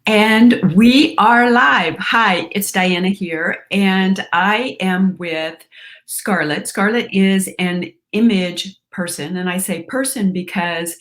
And we are live. Hi, it's Diana here, and I am with Scarlett. Scarlett is an image person, and I say person because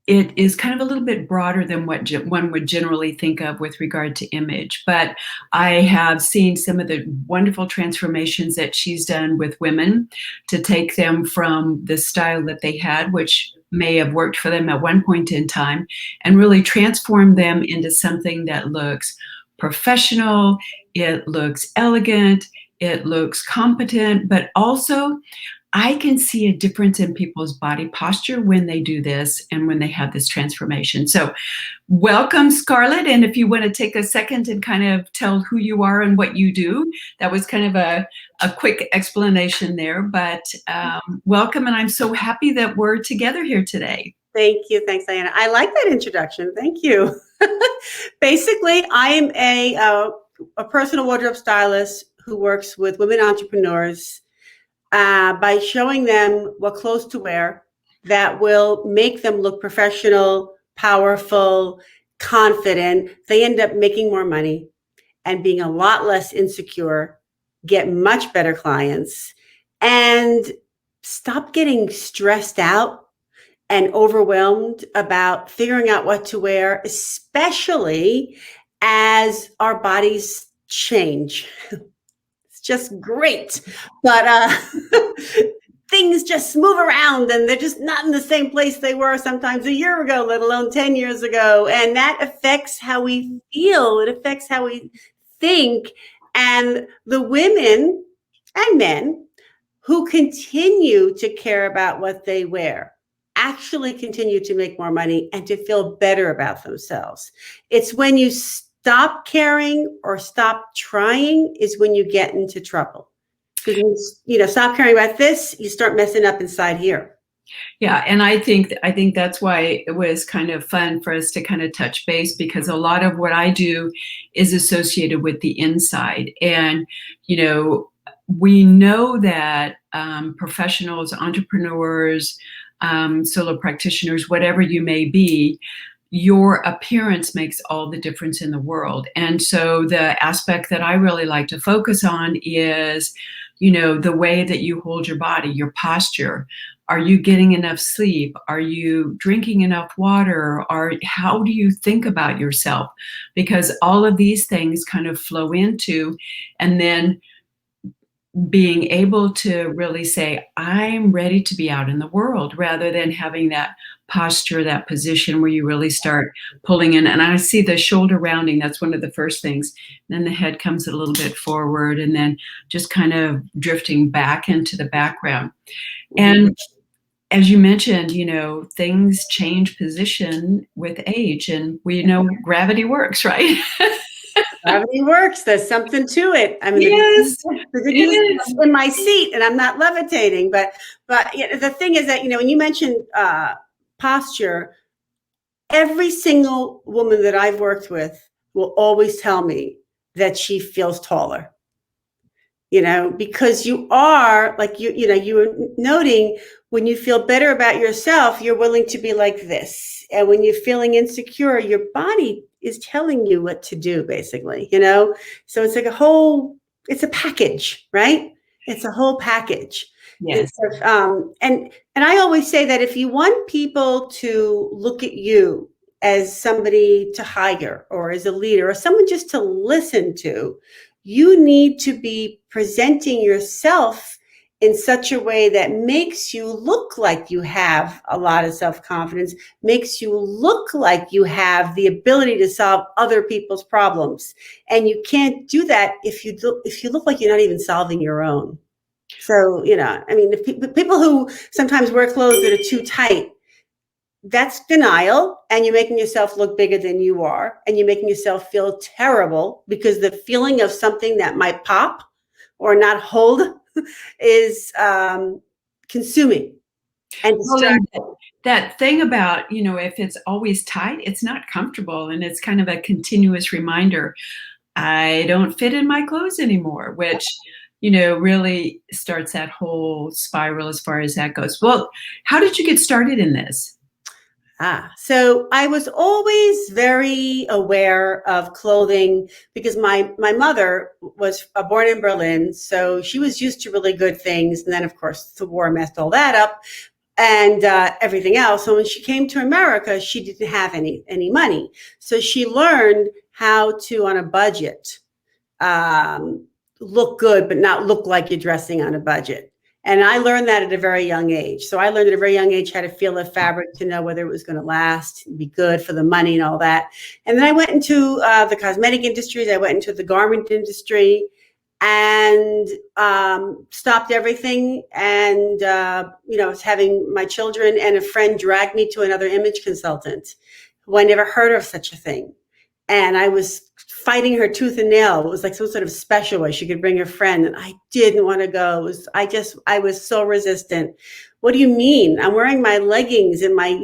it is kind of a little bit broader than what one would generally think of with regard to image. But I have seen some of the wonderful transformations that she's done with women to take them from the style that they had, which may have worked for them at one point in time, and really transform them into something that looks professional, it looks elegant, it looks competent, but also I can see a difference in people's body posture when they do this and when they have this transformation. So welcome, Scarlett. And if you want to take a second and kind of tell who you are and what you do, that was kind of a quick explanation there, but welcome. And I'm so happy that we're together here today. Thank you. Thanks, Diana. I like that introduction. Thank you. Basically, I am a personal wardrobe stylist who works with women entrepreneurs by showing them what clothes to wear that will make them look professional, powerful, confident. They end up making more money and being a lot less insecure, get much better clients, and stop getting stressed out and overwhelmed about figuring out what to wear, especially as our bodies change. It's just great. But things just move around and they're just not in the same place they were sometimes a year ago, let alone 10 years ago. And that affects how we feel. It affects how we think. And the women and men who continue to care about what they wear actually continue to make more money and to feel better about themselves. It's when you stop caring or stop trying is when you get into trouble. Because stop caring about this, you start messing up inside here. Yeah, and I think that's why it was kind of fun for us to kind of touch base, because a lot of what I do is associated with the inside. And we know that professionals, entrepreneurs, solo practitioners, whatever you may be, your appearance makes all the difference in the world. And so the aspect that I really like to focus on is, the way that you hold your body, your posture. Are you getting enough sleep? Are you drinking enough water? Or how do you think about yourself? Because all of these things kind of flow into, and then being able to really say, I'm ready to be out in the world, rather than having that posture, that position where you really start pulling in. And I see the shoulder rounding. That's one of the first things. Then the head comes a little bit forward and then just kind of drifting back into the background. And as you mentioned, things change position with age, and we know gravity works, right? Gravity works. There's something to it. I mean, yes, I'm in my seat and I'm not levitating. But the thing is that, when you mentioned posture, every single woman that I've worked with will always tell me that she feels taller. Because you are, like you were noting, when you feel better about yourself, you're willing to be like this. And when you're feeling insecure, your body is telling you what to do, basically, So it's like it's a package, right? It's a whole package. Yes. And I always say that if you want people to look at you as somebody to hire or as a leader or someone just to listen to, you need to be presenting yourself in such a way that makes you look like you have a lot of self-confidence, makes you look like you have the ability to solve other people's problems. And you can't do that if you look like you're not even solving your own. So, if people who sometimes wear clothes that are too tight, that's denial, and you're making yourself look bigger than you are, and you're making yourself feel terrible because the feeling of something that might pop or not hold is consuming and distracting. That thing about, if it's always tight, it's not comfortable, and it's kind of a continuous reminder, I don't fit in my clothes anymore, which really starts that whole spiral as far as that goes. Well, how did you get started in this? So I was always very aware of clothing because my mother was born in Berlin, so she was used to really good things. And then, of course, the war messed all that up and everything else. So when she came to America, she didn't have any money, so she learned how to, on a budget, um, look good, but not look like you're dressing on a budget. And I learned that at a very young age. So I learned at a very young age how to feel a fabric to know whether it was going to last, be good for the money and all that. And then I went into the cosmetic industries. I went into the garment industry and stopped everything. And, I was having my children, and a friend dragged me to another image consultant who I never heard of such a thing. And I was fighting her tooth and nail. It was like some sort of special way she could bring her friend, and I didn't want to go. I was so resistant. What do you mean? I'm wearing my leggings and my,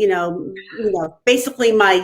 basically my,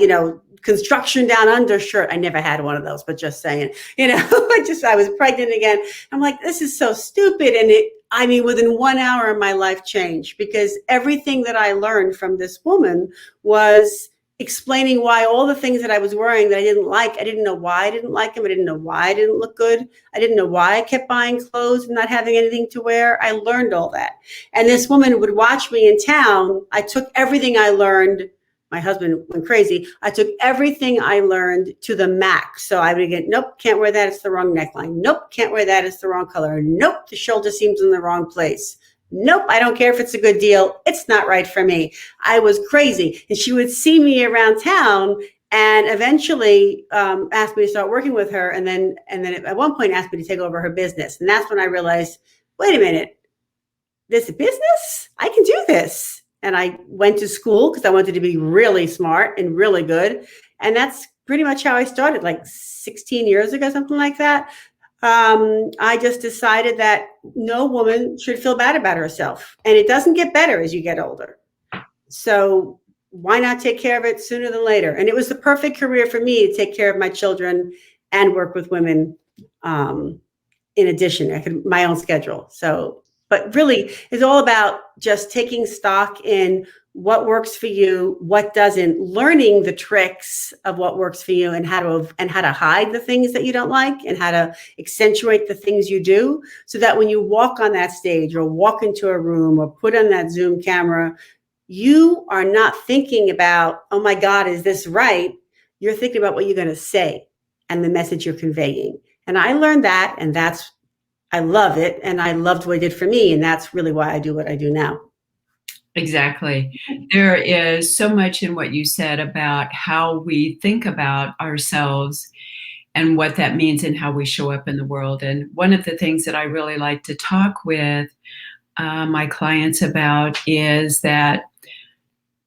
construction down undershirt. I never had one of those, but just saying, I was pregnant again. I'm like, this is so stupid. And within 1 hour, my life changed, because everything that I learned from this woman was explaining why all the things that I was wearing that I didn't like, I didn't know why I didn't like them. I didn't know why I didn't look good. I didn't know why I kept buying clothes and not having anything to wear. I learned all that. And this woman would watch me in town. I took everything I learned. My husband went crazy. I took everything I learned to the max. So I would get, nope, can't wear that. It's the wrong neckline. Nope, can't wear that. It's the wrong color. Nope, the shoulder seam's in the wrong place. Nope, I don't care if it's a good deal. It's not right for me. I was crazy. And she would see me around town and eventually asked me to start working with her. And then at one point asked me to take over her business. And that's when I realized, wait a minute, there's a business? I can do this. And I went to school because I wanted to be really smart and really good. And that's pretty much how I started, like 16 years ago, something like that. I just decided that no woman should feel bad about herself, and it doesn't get better as you get older. So why not take care of it sooner than later? And it was the perfect career for me to take care of my children and work with women. In addition, I could my own schedule. So, but really, it's all about just taking stock in what works for you, what doesn't, learning the tricks of what works for you, and how to hide the things that you don't like, and how to accentuate the things you do, so that when you walk on that stage or walk into a room or put on that Zoom camera, you are not thinking about, oh my God, is this right? You're thinking about what you're going to say and the message you're conveying. And I learned that, and I love it. And I loved what it did for me. And that's really why I do what I do now. Exactly. There is so much in what you said about how we think about ourselves and what that means and how we show up in the world. And one of the things that I really like to talk with my clients about is that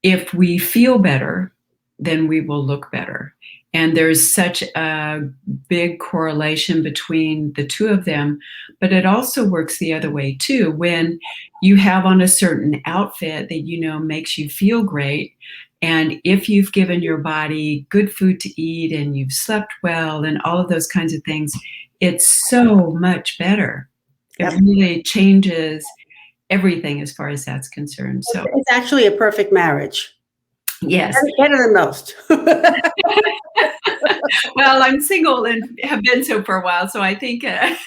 if we feel better, then we will look better. And there's such a big correlation between the two of them, but it also works the other way too. When you have on a certain outfit that makes you feel great, and if you've given your body good food to eat and you've slept well and all of those kinds of things, it's so much better. It really changes everything as far as that's concerned. So it's actually a perfect marriage. Yes. Better than most. Well, I'm single and have been so for a while, so I think that's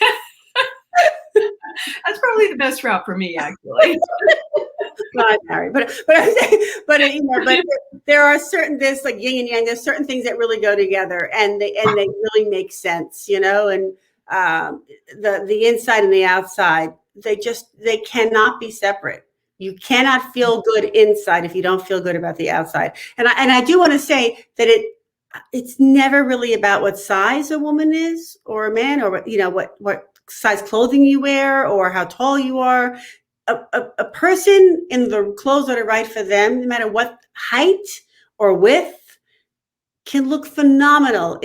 probably the best route for me, actually. Not married, but there are certain, there's like yin and yang. There's certain things that really go together, and they really make sense, and the inside and the outside, they cannot be separate. You cannot feel good inside if you don't feel good about the outside. And I do want to say that it's never really about what size a woman is or a man, or what size clothing you wear or how tall you are. A person in the clothes that are right for them, no matter what height or width, can look phenomenal.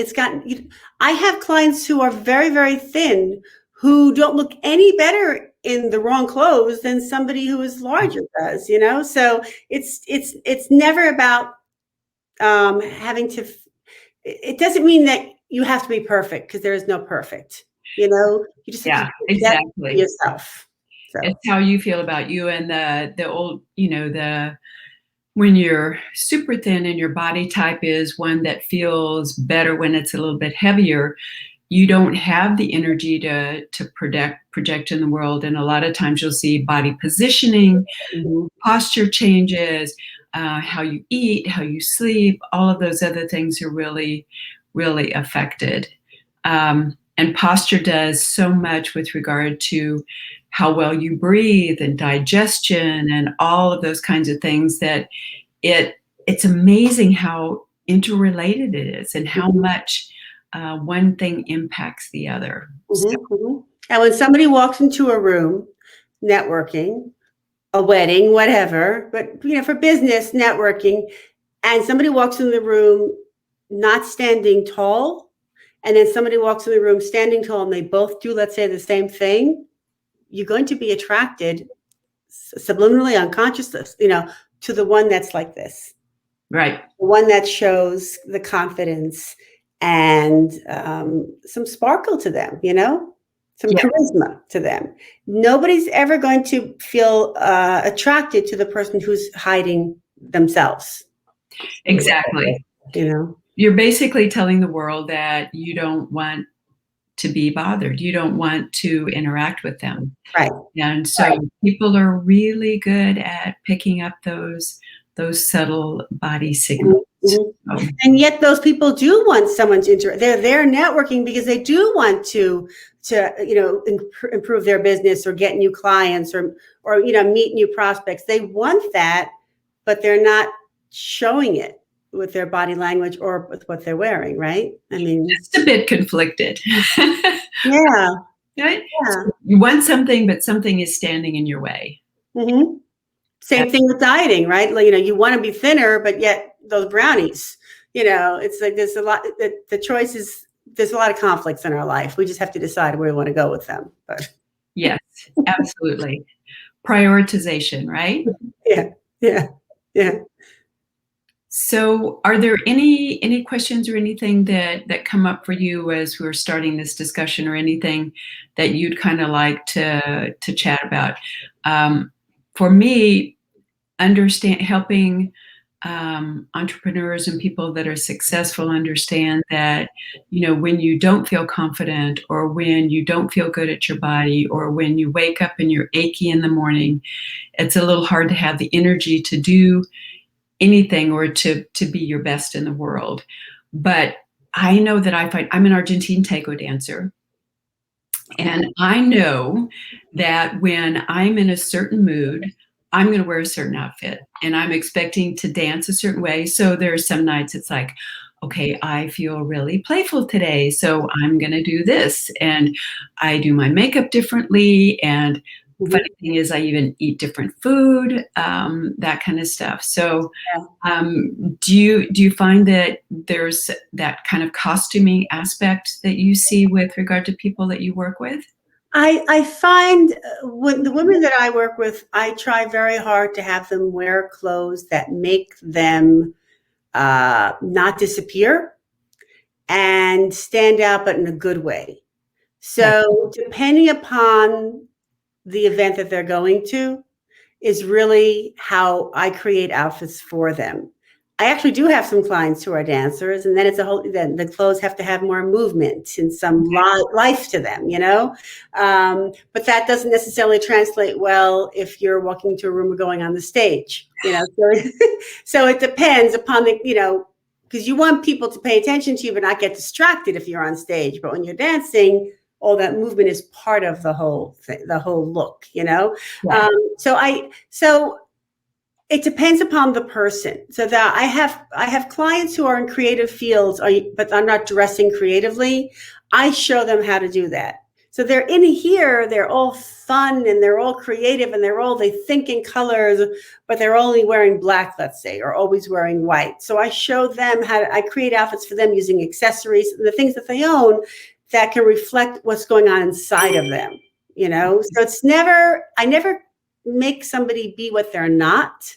I have clients who are very, very thin who don't look any better in the wrong clothes than somebody who is larger does, So it's never about having to. It doesn't mean that you have to be perfect, because there is no perfect. You just have to exactly yourself. So. It's how you feel about you, and the old, when you're super thin and your body type is one that feels better when it's a little bit heavier, you don't have the energy to project in the world. And a lot of times you'll see body positioning, Mhm. posture changes, how you eat, how you sleep, all of those other things are really, really affected. And posture does so much with regard to how well you breathe and digestion and all of those kinds of things that it it's amazing how interrelated it is and how Mhm. much one thing impacts the other. So, Mhm. Mhm. And when somebody walks into a room, networking, a wedding, whatever, but for business networking, and somebody walks in the room not standing tall, and then somebody walks in the room standing tall, and they both do, let's say, the same thing, you're going to be attracted subliminally, unconsciously, to the one that's like this, right. the one that shows the confidence and some sparkle to them, some Yeah, charisma to them. Nobody's ever going to feel attracted to the person who's hiding themselves. exactly. You know, You're basically telling the world that you don't want to be bothered. You don't want to interact with them. right? And so people are really good at picking up those subtle body signals. Mhm, mhm. So, And yet those people do want someone to interact. They're there networking because they do want to improve their business or get new clients or meet new prospects. They want that, but they're not showing it with their body language or with what they're wearing, right? I mean, just a bit conflicted. yeah, Right? yeah. So you want something, but something is standing in your way. Hmm. Uh, Same thing with dieting, right? Like, you want to be thinner, but yet those brownies, it's like there's a lot, the choice is, there's a lot of conflicts in our life. We just have to decide where we want to go with them. But Yes, absolutely. Prioritization, right? yeah, yeah, yeah. So are there any questions or anything that come up for you as we're starting this discussion or anything that you'd kind of like to chat about? For me, understand helping entrepreneurs and people that are successful understand that when you don't feel confident or when you don't feel good at your body or when you wake up and you're achy in the morning, it's a little hard to have the energy to do anything or to be your best in the world. But I know that I'm an Argentine tango dancer, and I know that when I'm in a certain mood, I'm going to wear a certain outfit and I'm expecting to dance a certain way. So there are some nights it's like, okay, I feel really playful today. So I'm going to do this. And I do my makeup differently. And Mhm. funny thing is, I even eat different food, that kind of stuff. So Yeah. do you find that there's that kind of costuming aspect that you see with regard to people that you work with? I find when the women that I work with, I try very hard to have them wear clothes that make them not disappear and stand out, but in a good way. Okay. So depending upon the event that they're going to, is really how I create outfits for them. I actually do have some clients who are dancers, and then then the clothes have to have more movement and some life to them. But that doesn't necessarily translate well if you're walking to a room or going on the stage. So it depends upon because you want people to pay attention to you, but not get distracted if you're on stage. But when you're dancing, all that movement is part of the whole thing, the whole look. Yeah. So it depends upon the person. So that I have clients who are in creative fields, but I'm not dressing creatively. I show them how to do that. So they're in here, they're all fun and they're all creative and they think in colors, but they're only wearing black, let's say, or always wearing white. So I show them I create outfits for them using accessories, the things that they own that can reflect what's going on inside of them. So I never make somebody be what they're not,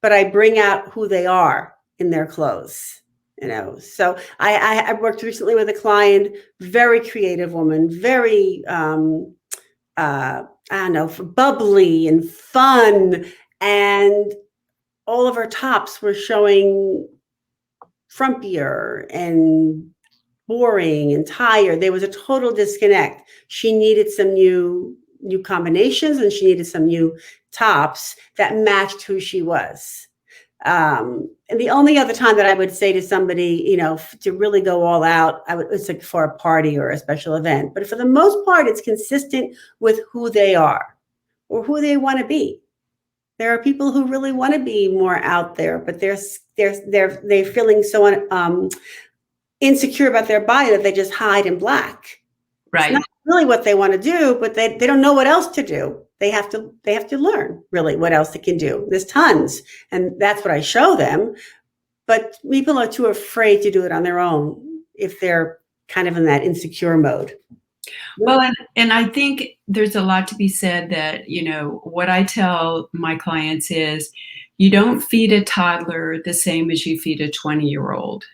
but I bring out who they are in their clothes. So I worked recently with a client, very creative woman, very I don't know, bubbly and fun, and all of her tops were showing frumpier and boring and tired. There was a total disconnect. She needed some new combinations, and she needed some new tops that matched who she was. And the only other time that I would say to somebody, to really go all out, it's like for a party or a special event. But for the most part, it's consistent with who they are or who they want to be. There are people who really want to be more out there, but they're feeling so insecure about their body that they just hide in black. Right. It's not really what they want to do, but they don't know what else to do. They have to learn really what else they can do. There's tons, and that's what I show them. But people are too afraid to do it on their own if they're kind of in that insecure mode. Well, and I think there's a lot to be said that, what I tell my clients is you don't feed a toddler the same as you feed a 20-year-old.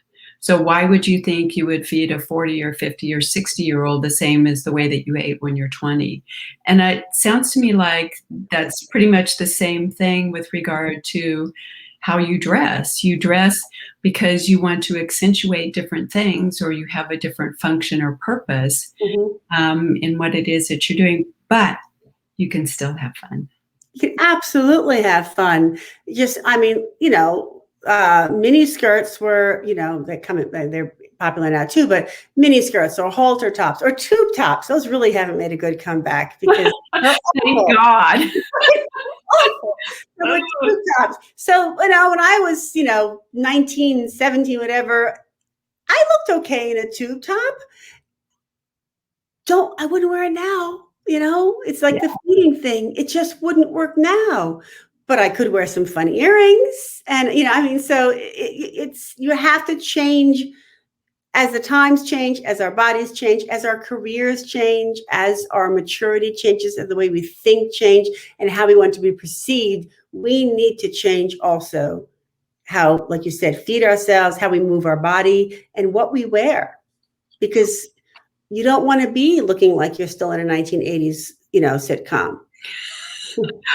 So why would you think you would feed a 40 or 50 or 60-year-old the same as the way that you ate when you're 20? And it sounds to me like that's pretty much the same thing with regard to how you dress. You dress because you want to accentuate different things, or you have a different function or purpose in what it is that you're doing, but you can still have fun. You can absolutely have fun. Mini skirts were, they're popular now too, but mini skirts or halter tops or tube tops, those really haven't made a good comeback because thank God. Tube tops. So, when I was, 19, 17, whatever, I looked okay in a tube top. I wouldn't wear it now. It's like the feeding thing. It just wouldn't work now. But I could wear some fun earrings. And, so you have to change as the times change, as our bodies change, as our careers change, as our maturity changes, and the way we think change, and how we want to be perceived. We need to change also how, like you said, feed ourselves, how we move our body, and what we wear. Because you don't want to be looking like you're still in a 1980s, sitcom.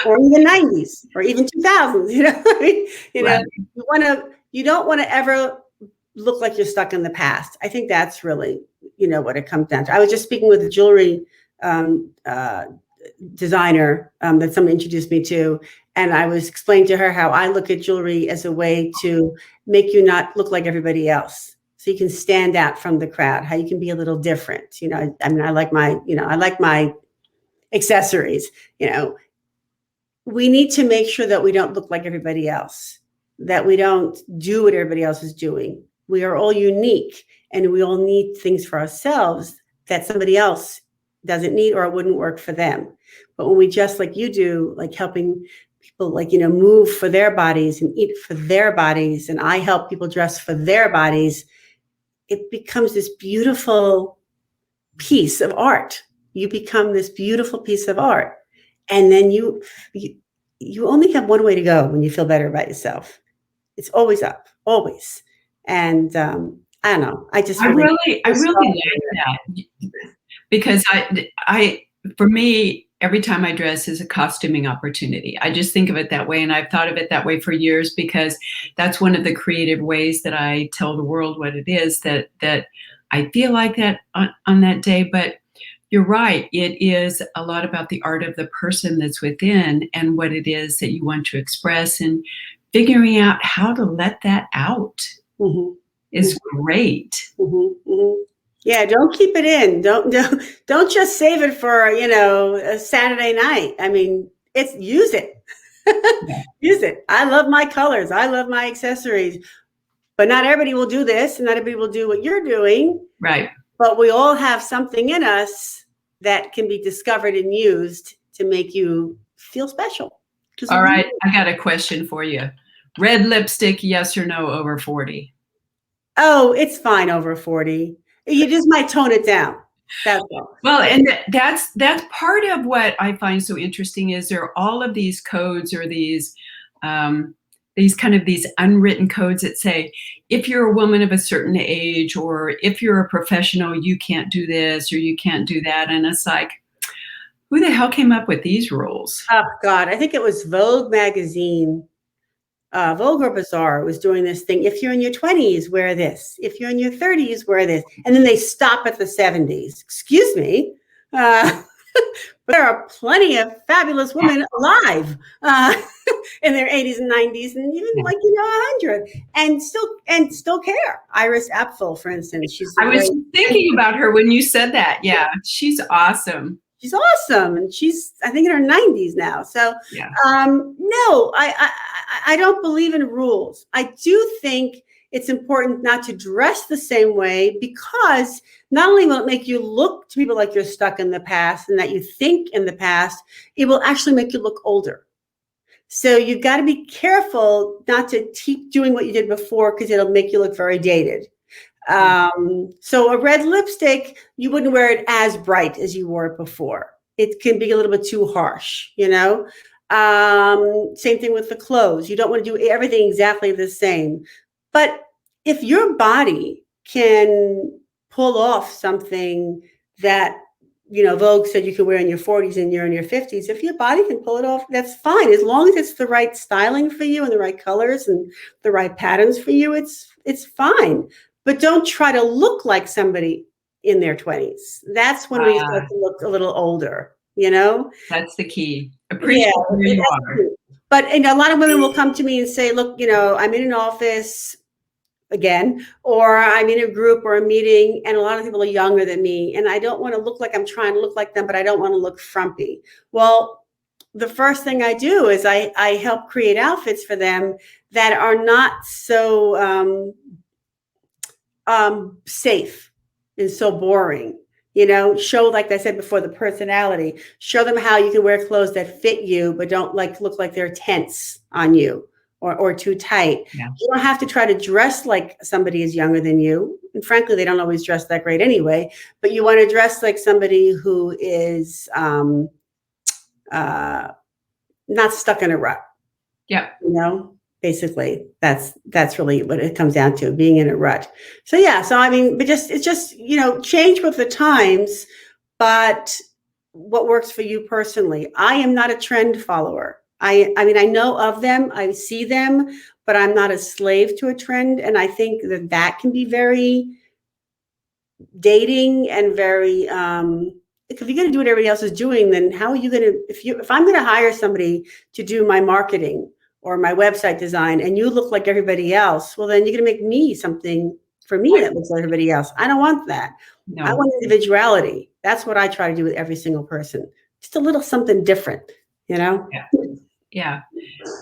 Or even 90s or even 2000s, you don't want to ever look like you're stuck in the past. I think that's really, what it comes down to. I was just speaking with a jewelry designer that someone introduced me to, and I was explaining to her how I look at jewelry as a way to make you not look like everybody else. So you can stand out from the crowd, how you can be a little different. I like my accessories, We need to make sure that we don't look like everybody else, that we don't do what everybody else is doing. We are all unique, and we all need things for ourselves that somebody else doesn't need, or it wouldn't work for them. But when we just, like you do, like helping people, move for their bodies and eat for their bodies, and I help people dress for their bodies, it becomes this beautiful piece of art. You become this beautiful piece of art. And then you only have one way to go when you feel better about yourself. It's always up, always. And I don't know. I really like that, because for me, every time I dress is a costuming opportunity. I just think of it that way, and I've thought of it that way for years, because that's one of the creative ways that I tell the world what it is that I feel like that on that day. But you're right. It is a lot about the art of the person that's within and what it is that you want to express, and figuring out how to let that out is great. Yeah, don't keep it in. Don't just save it for, a Saturday night. Use it. Use it. I love my colors. I love my accessories. But not everybody will do this, and not everybody will do what you're doing. Right. But we all have something in us that can be discovered and used to make you feel special. All right. I got a question for you. Red lipstick, yes or no, over 40? Oh, it's fine over 40. You just might tone it down. That's all. Well, and that's part of what I find so interesting is there are all of these codes, or these unwritten codes that say, if you're a woman of a certain age, or if you're a professional, you can't do this or you can't do that. And it's like, who the hell came up with these rules? Oh God, I think it was Vogue magazine Vogue or Bazaar was doing this thing. If you're in your 20s, wear this. If you're in your 30s, wear this. And then they stop at the 70s. Excuse me. Uh, there are plenty of fabulous women alive in their 80s and 90s, and even 100, and still care. Iris Apfel, for instance, I was thinking about her when you said that. Yeah, she's awesome. She's awesome, and she's, I think, in her 90s now. So, yeah. No, I don't believe in rules. I do think it's important not to dress the same way, because not only will it make you look to people like you're stuck in the past and that you think in the past, it will actually make you look older. So you've got to be careful not to keep doing what you did before, because it'll make you look very dated. So a red lipstick, you wouldn't wear it as bright as you wore it before. It can be a little bit too harsh, you know? Same thing with the clothes. You don't want to do everything exactly the same. But if your body can pull off something that, Vogue said you could wear in your 40s and you're in your 50s, if your body can pull it off, that's fine. As long as it's the right styling for you and the right colors and the right patterns for you, it's fine. But don't try to look like somebody in their 20s. That's when we start to look a little older, That's the key. Appreciate who you are. But a lot of women will come to me and say, look, I'm in an office again, or I'm in a group or a meeting, and a lot of people are younger than me, and I don't want to look like I'm trying to look like them, but I don't want to look frumpy. Well, the first thing I do is I help create outfits for them that are not so safe and so boring. Show, like I said before, the personality. Show them how you can wear clothes that fit you, but don't look like they're tense on you or too tight. Yeah. You don't have to try to dress like somebody is younger than you. And frankly, they don't always dress that great anyway. But you want to dress like somebody who is not stuck in a rut. Yeah. Basically, that's really what it comes down to, being in a rut. So yeah, but it's just change with the times, but what works for you personally. I am not a trend follower. I know of them, I see them, but I'm not a slave to a trend, and I think that can be very dating and very if you're going to do what everybody else is doing, then how are you going to, if I'm going to hire somebody to do my marketing or my website design, and you look like everybody else, well, then you're going to make me something for me that looks like everybody else. I don't want that. No. I want individuality. That's what I try to do with every single person. Just a little something different, Yeah.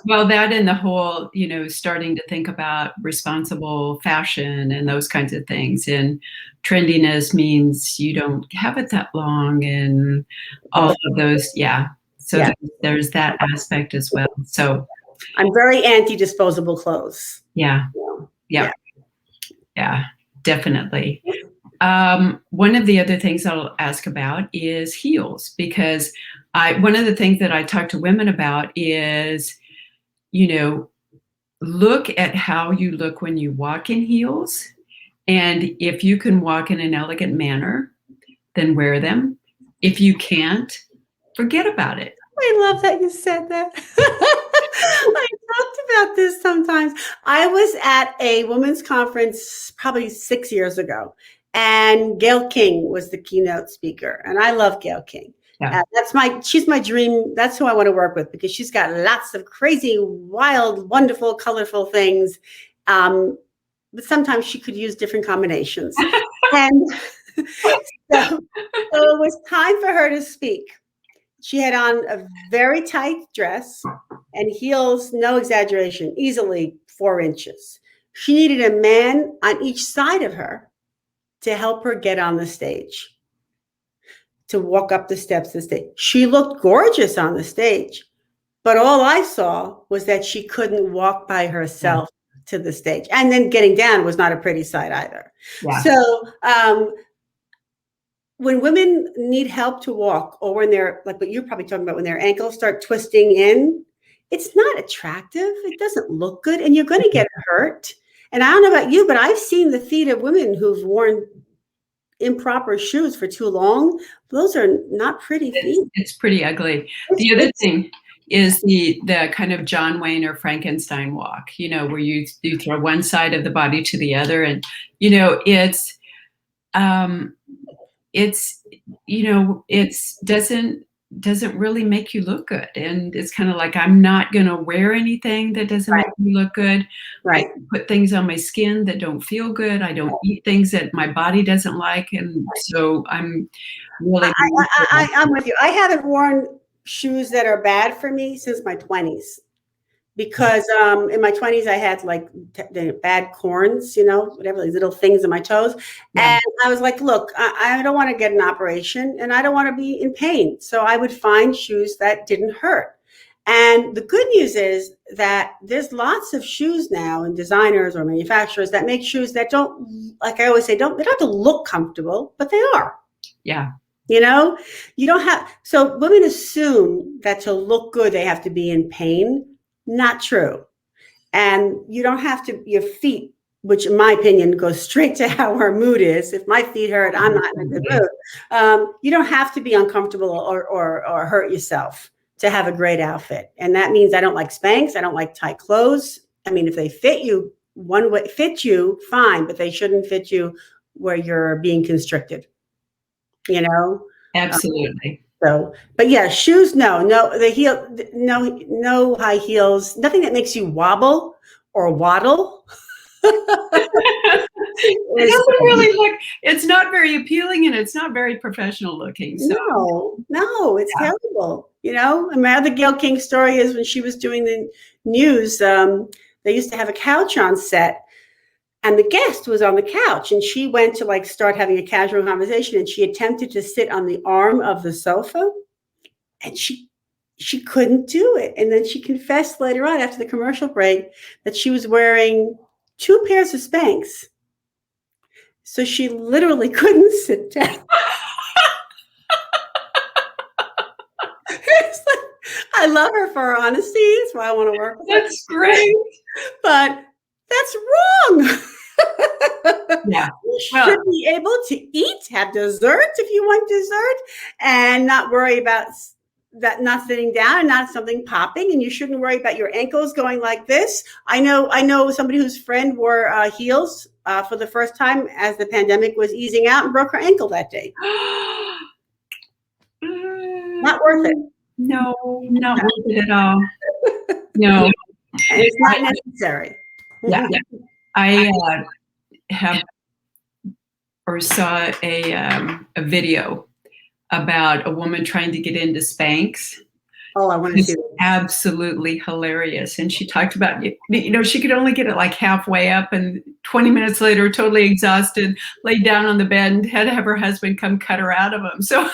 Well, that and the whole, starting to think about responsible fashion and those kinds of things. And trendiness means you don't have it that long and all of those. Yeah. So there's that aspect as well. So I'm very anti-disposable clothes. Yeah, definitely. One of the other things I'll ask about is heels, because one of the things that I talk to women about is, look at how you look when you walk in heels. And if you can walk in an elegant manner, then wear them. If you can't, forget about it. I love that you said that. I talked about this sometimes. I was at a women's conference probably 6 years ago, and Gayle King was the keynote speaker. And I love Gayle King. Yeah. She's my dream. That's who I want to work with, because she's got lots of crazy, wild, wonderful, colorful things. But sometimes she could use different combinations. And so it was time for her to speak. She had on a very tight dress and heels, no exaggeration, easily 4 inches. She needed a man on each side of her to help her get on the stage, to walk up the steps of the stage. She looked gorgeous on the stage, but all I saw was that she couldn't walk by herself to the stage. And then getting down was not a pretty sight either. Yeah. So, when women need help to walk, or when they're, like what you're probably talking about, when their ankles start twisting in, it's not attractive. It doesn't look good, and you're going to get hurt. And I don't know about you, but I've seen the feet of women who've worn improper shoes for too long. Those are not pretty feet. It's pretty ugly. The other thing, is the kind of John Wayne or Frankenstein walk, where you throw one side of the body to the other, and um, it's it's doesn't really make you look good, and it's kind of like, I'm not going to wear anything that doesn't make Right. me look good. I Right. put things on my skin that don't feel good. I don't eat things that my body doesn't like, and so I'm really I'm with you. I haven't worn shoes that are bad for me since my 20s. Because in my 20s, I had like the bad corns, whatever, these little things in my toes. yeah, And I was like, look, I don't want to get an operation and I don't want to be in pain. So I would find shoes that didn't hurt. And the good news is that there's lots of shoes now and designers or manufacturers that make shoes that don't, like I always say, they don't have to look comfortable, but they are. yeah. You don't have, so women assume that to look good, they have to be in pain. Not true. And you don't have to, your feet, which in my opinion goes straight to how our mood is. If my feet hurt, I'm not in a good mood. You don't have to be uncomfortable or hurt yourself to have a great outfit. And that means I don't like Spanx. I don't like tight clothes. I mean, if they fit you one way, fit you, fine, but they shouldn't fit you where you're being constricted, you know? Absolutely. So, but yeah, shoes, no, the heel, no high heels, nothing that makes you wobble or waddle. It doesn't really look, it's not very appealing, and it's not very professional looking. So No, it's yeah. terrible. And my other Gail King story is when she was doing the news, they used to have a couch on set. And the guest was on the couch, and she went to like start having a casual conversation, and she attempted to sit on the arm of the sofa, and she couldn't do it. And then she confessed later on after the commercial break that she was wearing 2 pairs of Spanx. So she literally couldn't sit down. It's like, I love her for her honesty. That's why I want to work with her. That's great. But that's wrong. Yeah. You should be able to eat, have dessert if you want dessert, and not worry about that not sitting down and not something popping. And you shouldn't worry about your ankles going like this. I know somebody whose friend wore heels for the first time as the pandemic was easing out and broke her ankle that day. Not worth it. No, not worth it at all. No. And it's not necessary. Yeah. I have or saw a video about a woman trying to get into Spanx. Oh, I want to see It's absolutely hilarious. And she talked about, she could only get it like halfway up, and 20 minutes later, totally exhausted, laid down on the bed and had to have her husband come cut her out of them. So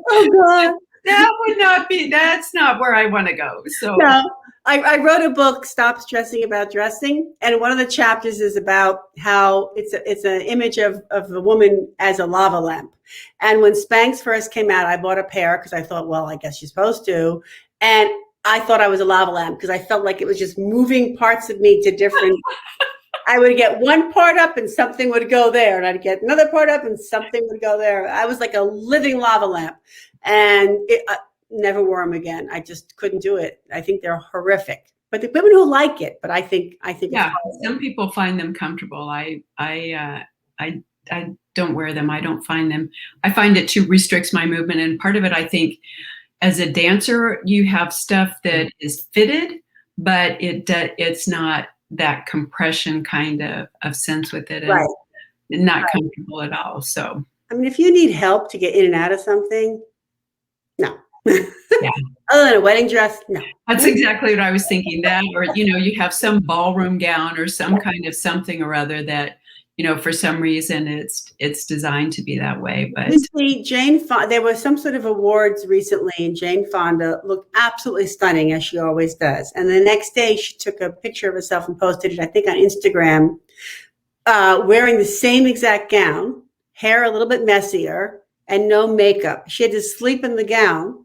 oh God. That's not where I want to go. So no. I wrote a book, Stop Stressing About Dressing, and one of the chapters is about how it's an image of a woman as a lava lamp. And when Spanx first came out, I bought a pair because I thought, well, I guess you're supposed to. And I thought I was a lava lamp because I felt like it was just moving parts of me to different. I would get one part up and something would go there, and I'd get another part up and something would go there. I was like a living lava lamp, and never wore them again. I just couldn't do it. I think they're horrific. But the women who like it, but I think yeah, some people find them comfortable. I don't wear them. I don't find them. I find it too restricts my movement, and part of it, I think, as a dancer, you have stuff that is fitted, but it's not that compression kind of sense with it, and right. Not comfortable at all. So, I mean, if you need help to get in and out of something, no. Yeah. Other than a wedding dress, no. That's exactly what I was thinking. That, or you have some ballroom gown or some kind of something or other that for some reason it's designed to be that way. But you see, Jane Fonda, there was some sort of awards recently, and Jane Fonda looked absolutely stunning, as she always does. And the next day, she took a picture of herself and posted it, I think, on Instagram, wearing the same exact gown, hair a little bit messier, and no makeup. She had to sleep in the gown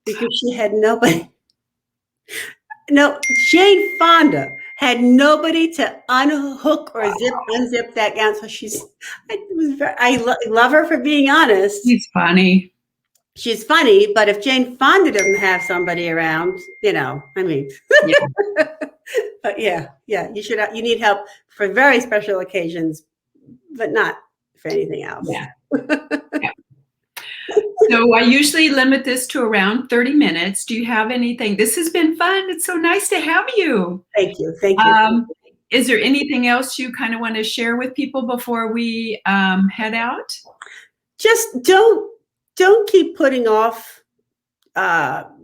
because she had nobody. No, Jane Fonda had nobody to unhook or unzip that gown. So I love her for being honest. She's funny. she's funny, but if Jane Fonda doesn't have somebody around, I mean, Yeah. but yeah, you need help for very special occasions, but not for anything else. Yeah. Yeah. So I usually limit this to around 30 minutes. Do you have anything? This has been fun. It's so nice to have you. Thank you. Thank you. Is there anything else you kind of want to share with people before we head out? Just don't keep putting off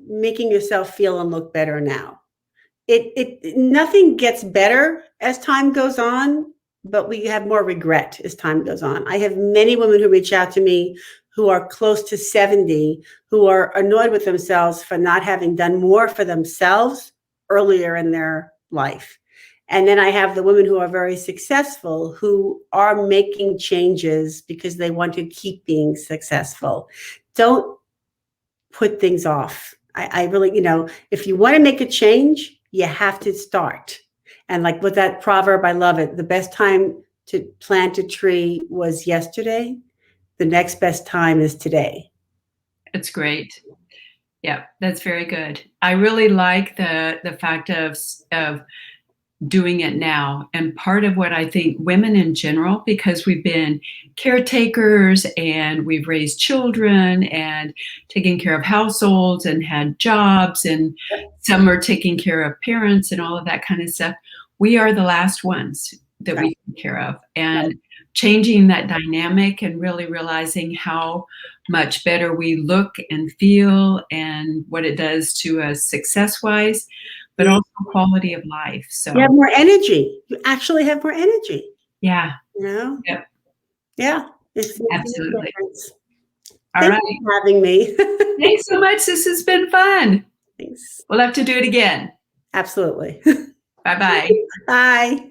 making yourself feel and look better now. It nothing gets better as time goes on, but we have more regret as time goes on. I have many women who reach out to me who are close to 70, who are annoyed with themselves for not having done more for themselves earlier in their life. And then I have the women who are very successful, who are making changes because they want to keep being successful. Don't put things off. I really, if you want to make a change, you have to start. And like with that proverb, I love it. The best time to plant a tree was yesterday. The next best time is today. That's great. Yeah, that's very good. I really like the fact of doing it now. And part of what I think women in general, because we've been caretakers and we've raised children and taken care of households and had jobs, and some are taking care of parents and all of that kind of stuff. We are the last ones that we take care of. And changing that dynamic and really realizing how much better we look and feel and what it does to us success-wise, but also quality of life. So you have more energy. You actually have more energy. Yeah. Yep. Yeah. It's absolutely. All right. Thank you for having me. Thanks so much. This has been fun. Thanks. We'll have to do it again. Absolutely. Bye-bye. Bye.